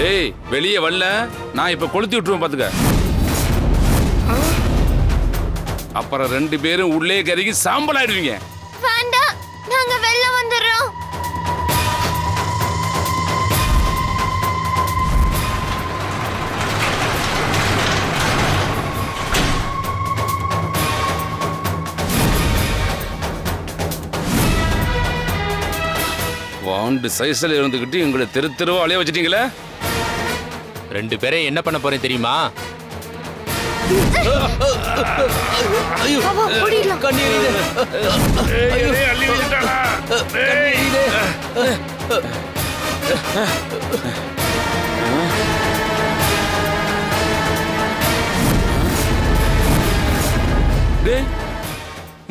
டேய் வெளியே வரல நான் இப்ப கொளுத்தி விட்டுருவேன் பாத்துக்க. அப்புறம் 2 பேரும் உள்ளே கருகி சாம்பல் ஆயிடுவீங்க. வேண்டாம், நாங்க வெளில வந்துடுறோம். வாண்டு சைஸ்ல இருந்துகிட்டு எங்களை தெரு தெருவா அலைய வச்சிட்டீங்களே. 2 பேரை என்ன பண்ண போறேன் தெரியுமா?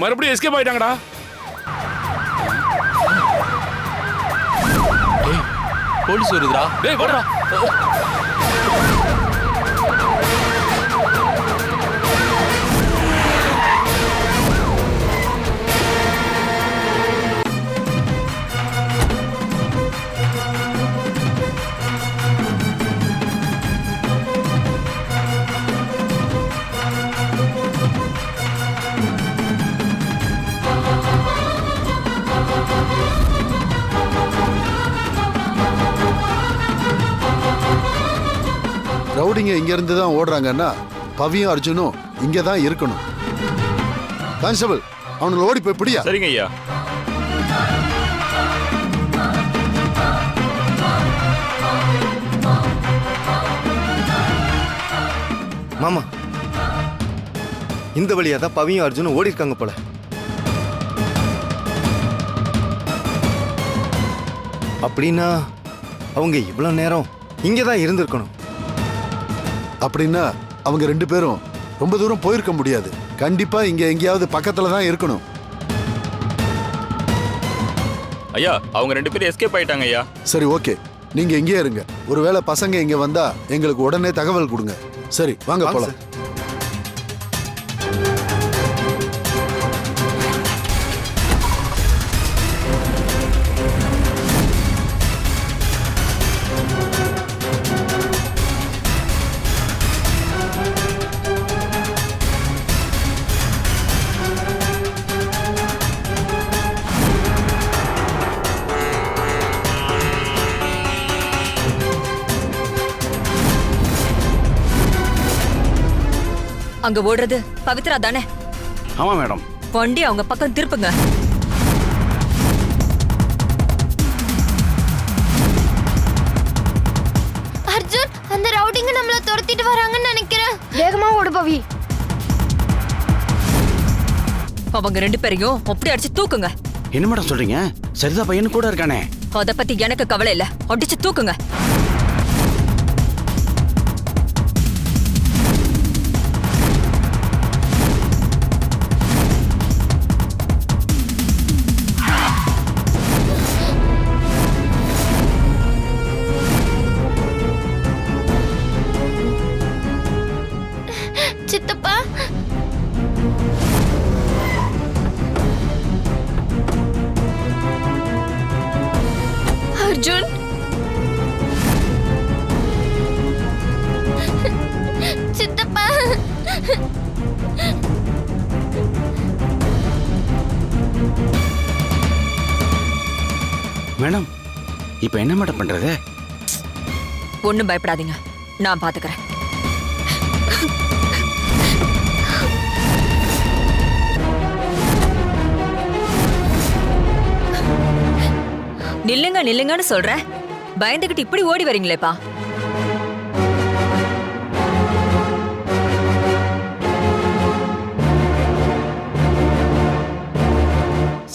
மறுபடியும் எஸ்கேப் ஆயிட்டாங்கடா. போலீஸ் வருதுடா. டேய் வாடா. ரவுடிங்க இங்க இருந்து தான் ஓடுறாங்கன்னா பவியும் அர்ஜுனும் இங்க தான் இருக்கணும். கான்ஸ்டபிள், அவனுங்களை ஓடி போய் பிடியா. சரிங்க ஐயா. மாமா, இந்த வழியா தான் பவியும் அர்ஜுனும் ஓடி இருக்காங்க போல. அப்படின்னா அவங்க இவ்வளவு நேரம் இங்கே தான் இருந்திருக்கணும். அப்படின்னா அவங்க 2 பேரும் ரொம்ப தூரம் போயிருக்க முடியாது. கண்டிப்பா இங்க எங்கேயாவது பக்கத்துல தான் இருக்கணும். ஐயா, அவங்க 2 பேரும் எஸ்கேப் ஆயிட்டாங்க ஐயா. சரி, ஓகே, நீங்க இங்கே இருங்க. ஒருவேளை பசங்க இங்க வந்தா எங்களுக்கு உடனே தகவல் கொடுங்க. சரி, வாங்க போலாம். அங்க ஓடுறது பவித்ரா தானே? ஆமா மேடம். வண்டி அவங்க பக்கம் திருப்புங்க. அர்ஜுன், அந்த ரவுடிங்க நம்மள துரத்திட்டு வராங்கன்னு நினைக்கிறேன். வேகமா ஓடு பவி. அவங்க 2 பேரையும் அப்படி அடிச்சு தூக்குங்க. என்ன மேடம் சொல்றீங்க? சரிதா பையன் கூட இருக்கானே. அத பத்தி எனக்கு கவலை இல்ல, அடிச்சு தூக்குங்க. சித்தப்பா, அர்ஜுன், சித்தப்பா. மேடம், இப்ப என்ன மேடம் பண்றது? ஒண்ணும் பயப்படாதீங்க, நான் பாத்துக்கிறேன். நில்லுங்க நில்லுங்கன்னு சொல்றேன், பயந்துகிட்டு இப்படி ஓடி வரீங்களேப்பா.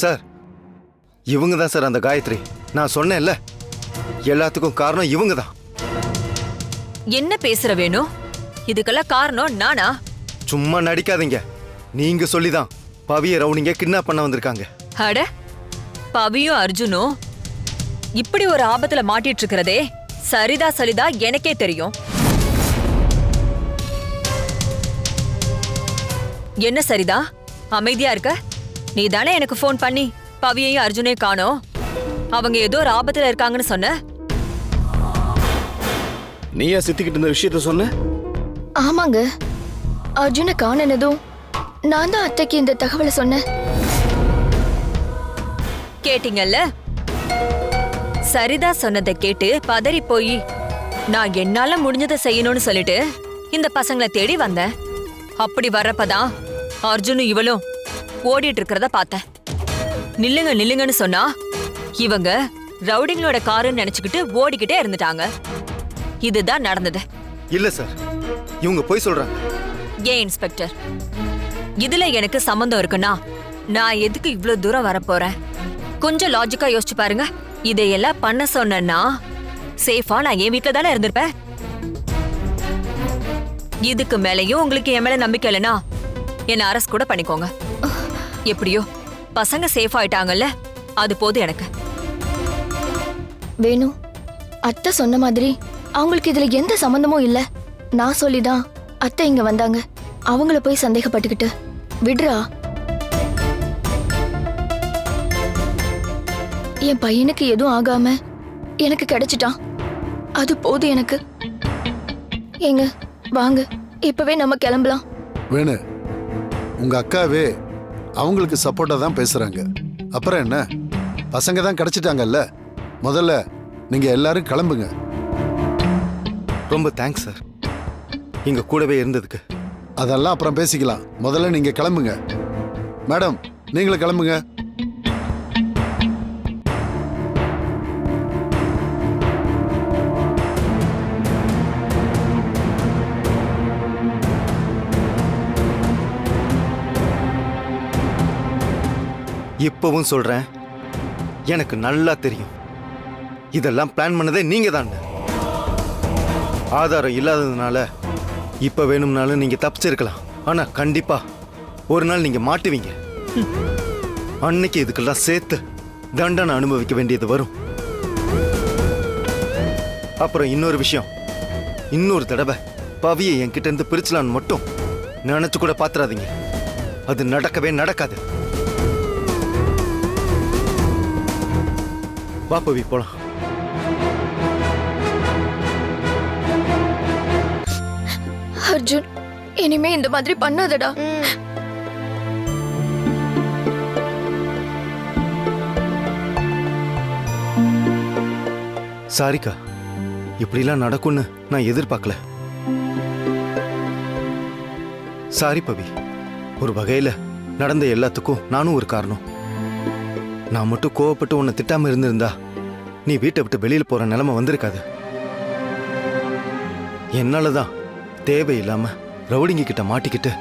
சார், இவங்க தான் சார் அந்த காயத்ரி. நான் சொன்னேன்ல, எல்லாத்துக்கும் காரணம் இவங்க தான். என்ன பேசுற வேணும்? இதுக்கெல்லாம் காரணம் நானா? சும்மா நடிக்காதீங்க. நீங்க சொல்லிதான் பவிய ரவுனிங்க கிட்னாப் பண்ண வந்திருக்காங்க. அட, பவியும் அர்ஜுனும் இப்படி ஒரு ஆபத்துல மாட்டிட்டு இருக்கிறதே சரிதா சரிதா எனக்கே தெரியும். என்ன சரிதா அமைதியா இருக்க? நீ தானே எனக்கு ஃபோன் பண்ணி பவியையும் அர்ஜுனையும் காணோம், அவங்க ஏதோ ஒரு ஆபத்துல இருக்காங்கன்னு சொன்ன. நீயா சித்திக்கிட்டு இருந்த விஷயத்த சொன்ன? ஆமாங்க, அர்ஜுனை காணனதும் நான் தான் அத்தைக்கு இந்த தகவலை சொன்னேன். கேட்டீங்கல்ல? சரிதா சொன்னதை கேட்டு பதறி போய் நான் என்னால முடிஞ்சதை செய்யணும்னு சொல்லிட்டு இந்த பசங்களை தேடி வந்தேன். அப்படி வர்றப்பதான் அர்ஜுனும் இவளும் ஓடிட்டு இருக்கிறத பார்த்தேன். நில்லுங்க நில்லுங்கன்னு சொன்னா இவங்க ரவுடிங்களோட காருன்னு நினைச்சுக்கிட்டு ஓடிக்கிட்டே இருந்துட்டாங்க. இதுதான் நடந்தது. இல்ல சார், இவங்க போய் சொல்றாங்க. ஏன் இன்ஸ்பெக்டர், இதுல எனக்கு சம்பந்தம் இருக்குன்னா நான் எதுக்கு இவ்ளோ தூரம் வரப்போறேன்? கொஞ்சம் லாஜிக்கா யோசிச்சு பாருங்க. இதையெல்லாம் பண்ண சொன்னா சேஃபா நான் என் வீட்டுல தானே இருந்திருப்பேன். இதுக்கு மேலயும் உங்களுக்கு என் மேல நம்பிக்கை இல்லைன்னா என்ன அரெஸ்ட் கூட பண்ணிக்கோங்க. எப்படியோ பசங்க சேஃப் ஆயிட்டாங்கல்ல, அது போதும் எனக்கு. வேணு, அத்தை சொன்ன மாதிரி அவங்களுக்கு இதுல எந்த சம்பந்தமும் இல்ல. நான் சொல்லிதான் அத்தை இங்க வந்தாங்க. அவங்கள போய் சந்தேகப்பட்டுக்கிட்டு விடுறா. என் பையனுக்கு எதுவும் ஆகாம எனக்கு கிடைச்சிட்டான், அது போதும் எனக்கு. ஏங்க வாங்க, இப்பவே நம்ம கிளம்பலாம். வேணு, உங்க அக்காவே அவங்களுக்கு சப்போர்ட்டா தான் பேசுறாங்க. அப்புறம் என்ன, பசங்க தான் கிடைச்சிட்டாங்கல்ல. முதல்ல நீங்க எல்லாரும் கிளம்புங்க. ரொம்ப தேங்க்ஸ் சார், எங்க கூடவே இருந்ததுக்கு. அதெல்லாம் அப்புறம் பேசிக்கலாம். முதல்ல நீங்க கிளம்புங்க. மேடம், நீங்களும் கிளம்புங்க. இப்பவும் சொல்றேன், எனக்கு நல்லா தெரியும் இதெல்லாம் பிளான் பண்ணதே நீங்க தான். ஆதாரம் இல்லாததுனால இப்ப வேணும்னாலும் நீங்க தப்பிச்சிருக்கலாம். ஆனா கண்டிப்பா ஒரு நாள் நீங்க மாட்டுவீங்க. அன்னைக்கு இதுக்கெல்லாம் சேர்த்து தண்டனை அனுபவிக்க வேண்டியது வரும். அப்புறம் இன்னொரு விஷயம், இன்னொரு தடவை பவியை என்கிட்ட இருந்து பிரிச்சலான்னு மட்டும் நினைச்சு கூட பாத்துறாதீங்க. அது நடக்கவே நடக்காது. வா பவி, போலாம். அர்ஜுன், இனிமே இந்த மாதிரி பண்ணாதடா. சாரிக்கா, இப்படிலாம் நடக்கும்னு நான் எதிர்பார்க்கல. சாரி பவி, ஒரு வகையில நடந்த எல்லாத்துக்கும் நானும் ஒரு காரணம். நான் மட்டும் கோவப்பட்டு உன்னை திட்டாம இருந்திருந்தா நீ வீட்டை விட்டு வெளியில போற நிலைமை வந்திருக்காது. என்னாலதான் தேவையில்லாம ரவுடிங்க கிட்ட மாட்டிக்கிட்டு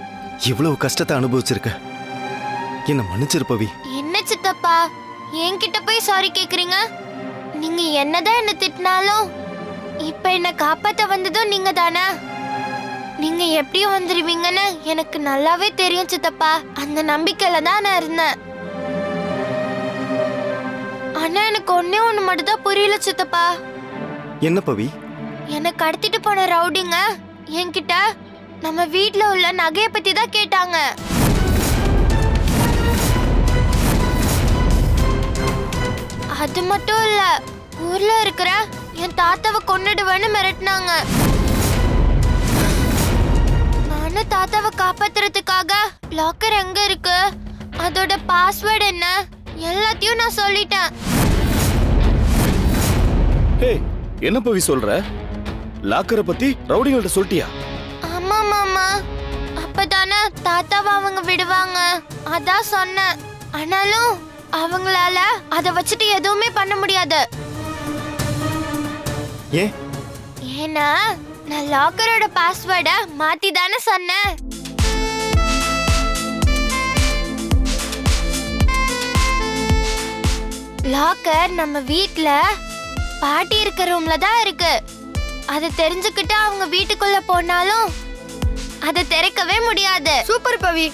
இவ்வளவு கஷ்டத்தை அனுபவிச்சிருக்க. என்ன மன்னிச்சிரு பவி. என்ன சித்தப்பா, என்கிட்ட போய் சாரி கேக்குறீங்க? நீங்க என்னதான் என்ன திட்டினாலும் இப்ப என்ன காப்பாத்த வந்ததும் நீங்க தானே. நீங்க எப்படியும் வந்துருவீங்கன்னு எனக்கு நல்லாவே தெரியும் சித்தப்பா. அந்த நம்பிக்கையில தான் நான் இருந்தேன். ஆனா எனக்கு ஒண்ணே ஒண்ணு மட்டும் தான் புரியல சித்தப்பா. என்ன பவி? என்ன கடத்திட்டு போன ரவுடிங்க என்கிட்ட நம்ம வீட்ல உள்ள நகையை பத்தி தான் கேட்டாங்க. அது மட்டும் இல்ல, ஊர்ல இருக்கிற என் தாத்தாவை கொன்னுடுவேன்னு மிரட்டினாங்க. நானும் தாத்தாவை காப்பாத்துறதுக்காக லாக்கர் எங்க இருக்கு, அதோட பாஸ்வேர்டு என்ன, எல்லாத்தையும் நான் சொல்லிட்டேன். ஹே, என்ன பவி சொல்ற? லாக்கரை பத்தி ரவுடிங்கள்ட்ட சொல்லிட்டியா? ஆமா மாமா, அப்பதானே தாத்தாவை அவங்க விடுவாங்க, அதான் சொன்னேன். ஆனாலும் அவங்களால அதை வச்சுட்டு எதுவுமே பண்ண முடியாது. ஏன்? ஏன்னா நான் லாக்கரோட பாஸ்வேர்டை மாத்தி தானே சொன்னேன். லாக்கர் நம்ம வீட்ல பாட்டி இருக்க ரூம்ல தான் இருக்கு. அதை தெரிஞ்சுக்கிட்டு அவங்க வீட்டுக்குள்ள போனாலும் அதை திறக்கவே முடியாது. சூப்பர் பவி,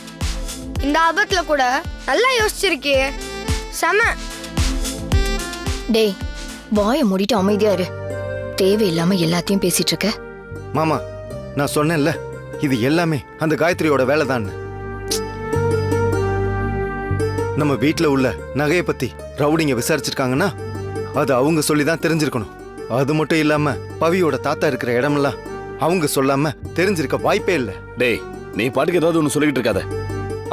இந்த ஆபத்துல கூட நல்லா யோசிச்சிருக்கியே, செம. டேய், வாயை மூடிட்டு அமைதியா இரு. தேவையில்லாம எல்லாத்தையும் பேசிட்டு இருக்க. மாமா, நான் சொன்னேன்ல, இது எல்லாமே அந்த காயத்ரியோட வேலை தான். நம்ம வீட்ல உள்ள நகையை பத்தி ரவுடிங்க விசாரிச்சிருக்காங்கன்னா அது அவங்க சொல்லி தான் தெரிஞ்சிருக்கணும். அது மட்டும் இல்லாம பவியோட தாத்தா இருக்கிற இடமெல்லாம் அவங்க சொல்லாம தெரிஞ்சிருக்க வாய்ப்பே இல்லை. டேய் நீ பாட்டுக்கு ஏதாவது ஒன்று சொல்லிக்கிட்டு இருக்காத.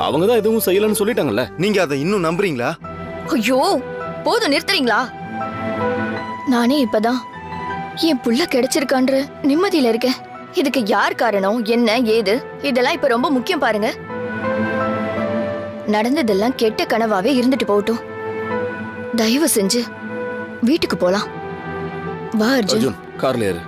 அவங்க தான் எதுவும் செய்யலன்னு சொல்லிட்டாங்கல்ல. நீங்க அதை இன்னும் நம்புறீங்களா? ஐயோ போதும் நிறுத்துறீங்களா? நானே இப்பதான் என் புள்ள கிடைச்சிருக்கான்ற நிம்மதியில இருக்கேன். இதுக்கு யார் காரணம், என்ன ஏது, இதெல்லாம் இப்ப ரொம்ப முக்கியம் பாருங்க. நடந்ததெல்லாம் கெட்ட கனவாவே இருந்துட்டு போகட்டும். தயவு செஞ்சு வீட்டுக்கு போலாம். வா அர்ஜுன். அர்ஜுன் கார்ல ஏறு.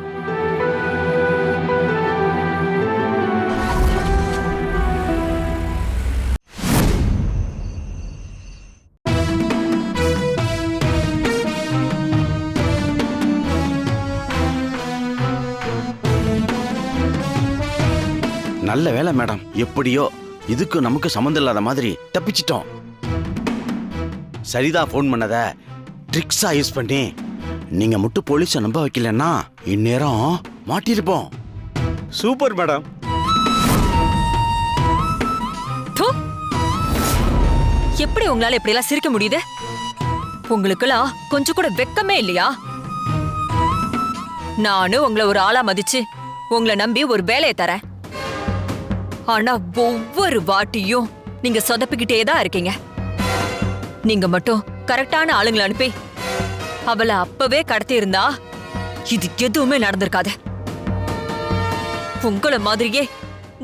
நல்ல வேலை மேடம், எப்படியோ இதுக்கு நமக்கு சம்மந்தம் இல்லாத மாதிரி தப்பிச்சிட்டோம். சரிதா ஃபோன் பண்ணத ட்ரிக்ஸா யூஸ் பண்ணி நீங்க மட்டும் போலீஸை நம்ப வைக்கலன்னா இந்நேரம் மாட்டிருப்போம். Super madam. தூ. எப்படி உங்களால இப்படி எல்லாம் சிரிக்க முடியுது? உங்களுக்கெல்லாம் கொஞ்சம் கூட வெக்கமே இல்லையா? நானும் உங்களை ஒரு ஆளா மதிச்சு உங்களை நம்பி ஒரு வேலையை தரேன். ஆனா ஒவ்வொரு வாட்டியும் நீங்க சொதப்பிக்கிட்டே தான் இருக்கீங்க. நீங்க மட்டும் கரெக்டான ஆளுங்களை அனுப்பி அவளை அப்பவே கடத்தி இருந்தா இது எதுவுமே நடந்திருக்காது. உங்கள மாதிரியே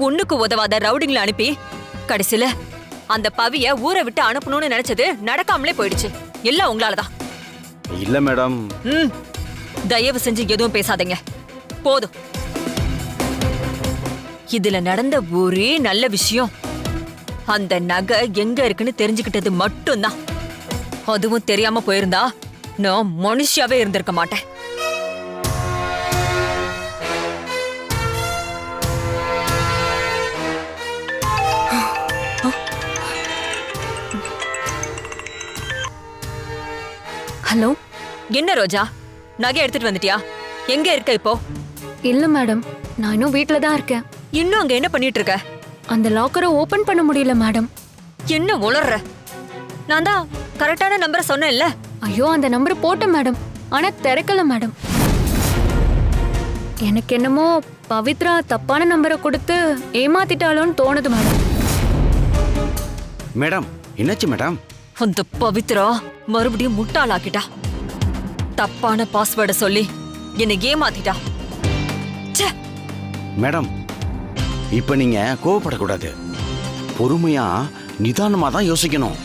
ஒண்ணுக்கு உதவாத ரவுடிங்களை அனுப்பி கடைசியில அந்த பவிய ஊரை விட்டு அனுப்பணும்னு நினைச்சது நடக்காமலே போயிடுச்சு. எல்லாம் உங்களாலதான். இல்ல மேடம். தயவு செஞ்சு எதுவும் பேசாதீங்க, போதும். இதுல நடந்த ஒரே நல்ல விஷயம் அந்த நகை எங்க இருக்குன்னு தெரிஞ்சுக்கிட்டது மட்டும்தான். அதுவும் தெரியாம போயிருந்தா நான் மனுஷியாவே இருந்திருக்க மாட்டேன். ஹலோ, என்ன ரோஜா, நகை எடுத்துட்டு வந்துட்டியா? எங்க இருக்க இப்போ? இல்ல மேடம், நான் இன்னும் வீட்ல தான் இருக்கேன். இன்னும் அங்க என்ன பண்ணிட்டு இருக்க? அந்த லாக்கரை ஓபன் பண்ண முடியல மேடம். என்ன உளர்ற? நான் தான் கரெக்டான நம்பரை சொன்னேன்ல. ஐயோ, அந்த நம்பரை போட்டேன் மேடம், ஆனா திறக்கல மேடம். எனக்கு என்னமோ பவித்ரா தப்பான நம்பரை கொடுத்து ஏமாத்திட்டாளோன்னு தோணுது மேடம். மேடம் என்னாச்சு மேடம்? அந்த பவித்ரா மறுபடியும் முட்டாளாக்கிட்டா. தப்பான பாஸ்வேர்டை சொல்லி என்னை ஏமாத்திட்டா. ச்சே. மேடம் இப்ப நீங்க கோவப்படக்கூடாது. பொறுமையா நிதானமா தான் யோசிக்கணும்.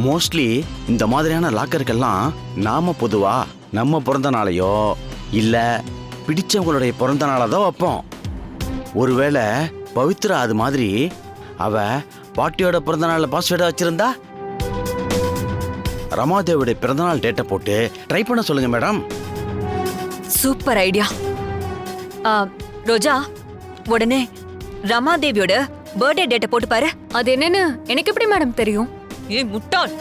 மோஸ்ட்லி இந்த மாதிரியான லாக்கருக்கெல்லாம் நாம பொதுவா நம்ம பிறந்த நாளையோ இல்ல பிடிச்சவங்களுடைய பிறந்த நாளதான் வைப்போம். ஒருவேளை பவித்ரா அது மாதிரி அவ பாட்டியோட பிறந்த நாள்ல பாஸ்வேர்டை வச்சிருந்தா ரமாதேவியோட பிறந்தநாள் டேட்டை போட்டு ட்ரை பண்ண சொல்லுங்க மேடம். Super idea. ரோஜா, உடனே ரமாதேவியோட பர்த்டே டேட்டை போட்டு பாரு. அது என்னன்னு எனக்கு எப்படி மேடம் தெரியும்? ஏய் முட்டாள்,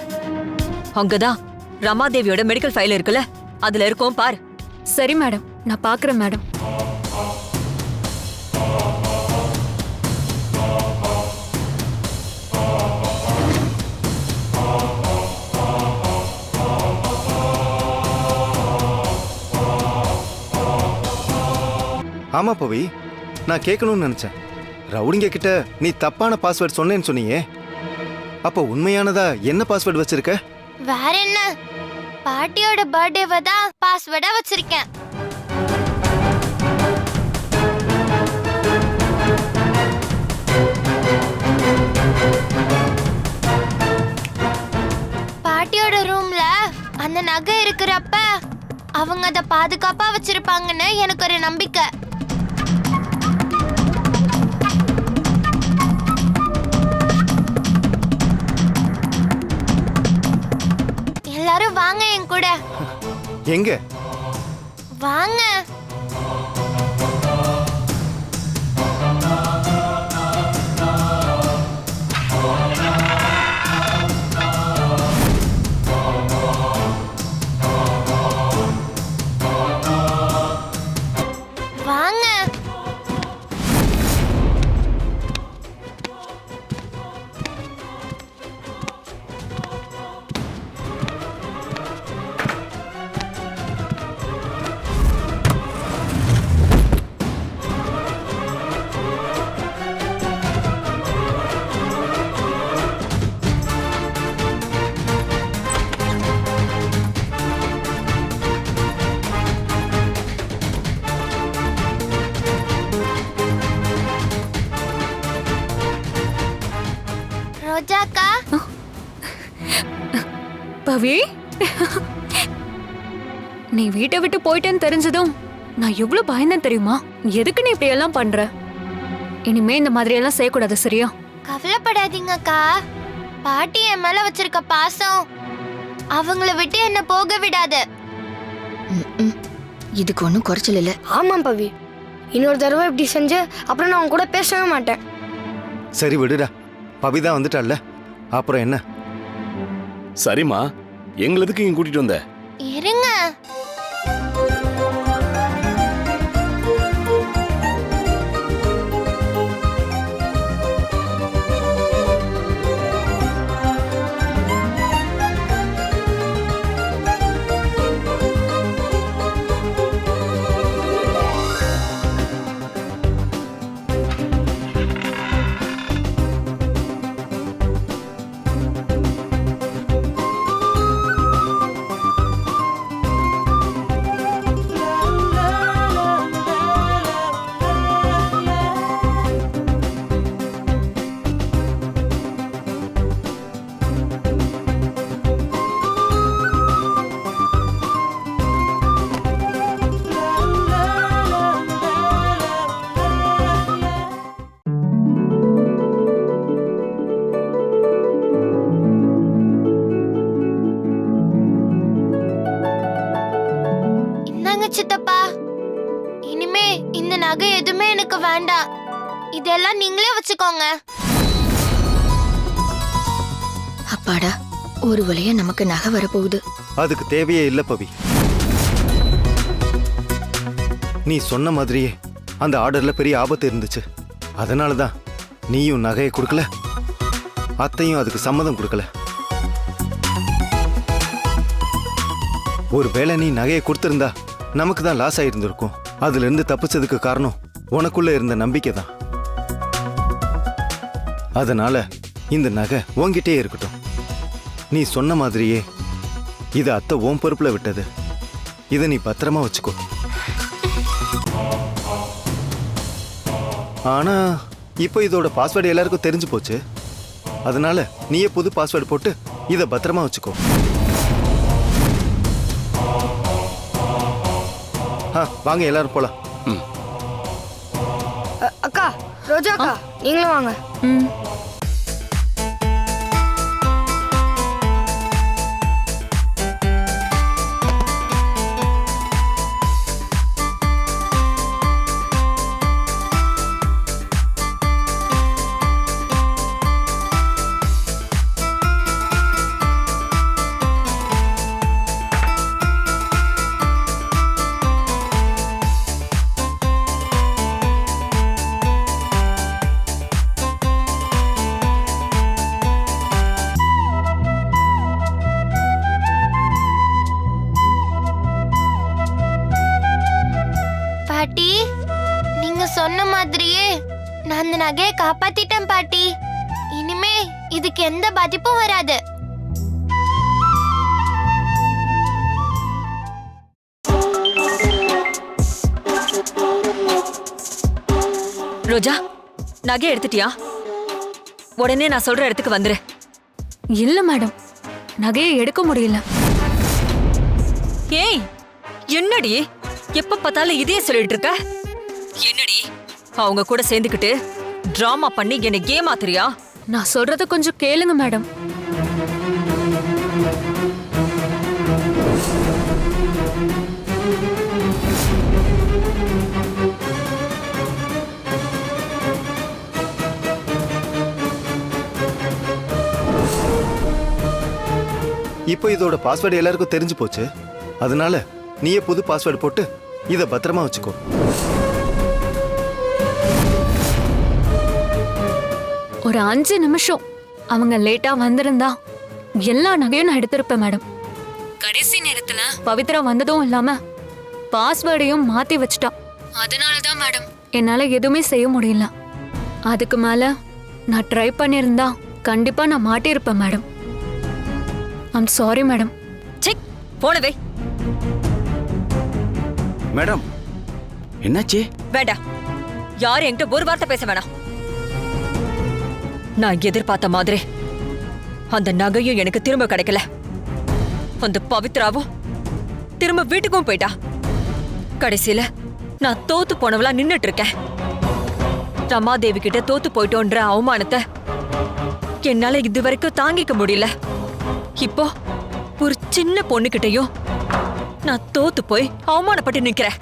அங்கதான் ரமாதேவியோட மெடிக்கல் ஃபைல் இருக்குல்ல, அதுல இருக்கும் பாரு. சரி மேடம், நான் பாக்குறேன் மேடம். ஆமா பவி, நான் கேட்கணும்னு நினைச்சேன். ரவுடிங்க கிட்ட நீ தப்பான பாஸ்வேர்ட் சொன்னேன்னு சொன்னீங்க. அப்ப உண்மையானதா என்ன பாஸ்வேர்ட் வச்சிருக்க? வேற என்ன, பாட்டியோட பர்த்டேவை தான் பாஸ்வேர்டா வச்சிருக்கேன். பாட்டியோட ரூம்ல அந்த நகை இருக்கிறப்ப அவங்க அதை பாதுகாப்பா வச்சிருப்பாங்கன்னு எனக்கு ஒரு நம்பிக்கை. எல்லாரும் வாங்க என் கூட. எங்க? வாங்க. வாங்க. பவி, நீ வீட்டை விட்டு போயிட்டேன்னு தெரிஞ்சதும் நான் எவ்வளவு பயந்தேன் தெரியுமா? எதுக்கு நீ இப்படி எல்லாம் பண்ற? இனிமே இந்த மாதிரி எல்லாம் செய்யக்கூடாது, சரியா? கவலைப்படாதீங்க அக்கா. பாட்டி என் மேல வச்சிருக்க பாசம் அவங்கள விட்டு என்ன போக விடாது. இதுக்கு ஒன்றும் குறைச்சல் இல்லை. ஆமாம் பவி, இன்னொரு தடவை இப்படி செஞ்சு அப்புறம் நான் உன் கூட பேசவே மாட்டேன். சரி விடுடா, பவிதான் வந்துட்டால, அப்புறம் என்ன? சரிம்மா, எங்களை எதுக்கு இங்க கூட்டிட்டு வந்த? இருங்க. சித்தப்பா, இனிமே இந்த நகை எதுவுமே எனக்கு வேண்டாம். இதெல்லாம் நீங்களே வச்சுக்கோங்க. அப்பாடா, ஒரு வழியா நமக்கு நகை வரப்போகுது. அதுக்கு தேவையே இல்லை பவி. நீ சொன்ன மாதிரியே அந்த ஆர்டர்ல பெரிய ஆபத்து இருந்துச்சு. அதனாலதான் நீயும் நகையை கொடுக்கல, அத்தையும் அதுக்கு சம்மதம் கொடுக்கல. ஒருவேளை நீ நகையை கொடுத்திருந்தா நமக்கு தான் லாஸ் ஆயிருந்திருக்கும். அதுல இருந்து தப்பிச்சதுக்கு காரணம் உனக்குள்ள இருந்த நம்பிக்கை தான். அதனால இந்த நகை உன்கிட்டே இருக்கட்டும். நீ சொன்ன மாதிரியே இது அத்தை உன் பொறுப்புல விட்டது. இதை நீ பத்திரமா வச்சுக்கோ. ஆனா இப்போ இதோட பாஸ்வேர்டு எல்லாருக்கும் தெரிஞ்சு போச்சு. அதனால நீயே புது பாஸ்வேர்டு போட்டு இதை பத்திரமா வச்சுக்கோ. வாங்க எல்லாரும் போலாம். அக்கா, ரோஜா அக்கா, நீங்களும் வாங்க. பாட்டி, நீங்க சொன்ன மாதிரியே நான் அந்த நகையை காப்பாத்திட்டேன் பாட்டி. இனிமே இதுக்கு எந்த பாதிப்பும் வராது. ரோஜா, நகை எடுத்துட்டியா? உடனே நான் சொல்ற இடத்துக்கு வந்துரு. இல்ல மேடம், நகையை எடுக்க முடியல. ஏய், என்னடி எப்ப பார்த்தாலும் இதே சொல்லிட்டு இருக்க? என்னடி அவங்க கூட சேர்ந்துக்கிட்டு டிராமா பண்ணி என்ன ஏமாத்துறியா? நான் சொல்றத கொஞ்சம் கேளுங்க மேடம். இப்போ இதோட பாஸ்வேர்டு எல்லாருக்கும் தெரிஞ்சு போச்சு. அதனால நீயே புது பாஸ்வேர்டு போட்டு இதை பத்திரமா வச்சுக்கோ. ஒரு 5 நிமிஷம் அவங்க லேட்டா வந்திருந்தா எல்லா நகையும் நான் எடுத்திருப்பேன் மேடம். கடைசி நேரத்துல பவித்ரா வந்ததும் இல்லாம பாஸ்வேர்டையும் மாத்தி வச்சிட்டா. அதனாலதான் மேடம் என்னால எதுவுமே செய்ய முடியல. அதுக்கு மேல நான் ட்ரை பண்ணியிருந்தா கண்டிப்பா நான் மாட்டியிருப்பேன் madam. I'm sorry madam. Check போனவே. மேடம், என்னாச்சு? வேண்டாம், யாரும் என்கிட்ட ஒரு வார்த்தை பேச வேணாம். நான் எதிர்பார்த்த மாதிரி அந்த நகையும் எனக்கு திரும்ப கிடைக்கல. அந்த பவித்ராவும் திரும்ப வீட்டுக்கும் போயிட்டா. கடைசியில நான் தோத்து போனவளா நின்னுட்டு இருக்கேன். ரமாதேவி கிட்ட தோத்து போயிட்டோன்ற அவமானத்தை என்னால இது வரைக்கும் தாங்கிக்க முடியல. இப்போ ஒரு சின்ன பொண்ணுகிட்டயும் நான் தோத்து போய் அவமானப்பட்டு நிக்கிறேன்.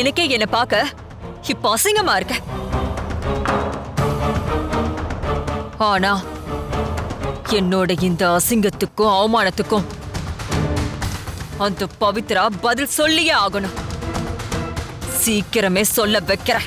எனக்கே என்ன பார்க்க இப்ப அசிங்கமா இருக்க. ஆனா என்னோட இந்த அசிங்கத்துக்கும் அவமானத்துக்கும் அந்த பவித்ரா பதில் சொல்லியே ஆகணும். சீக்கிரமே சொல்ல வைக்கிறேன்.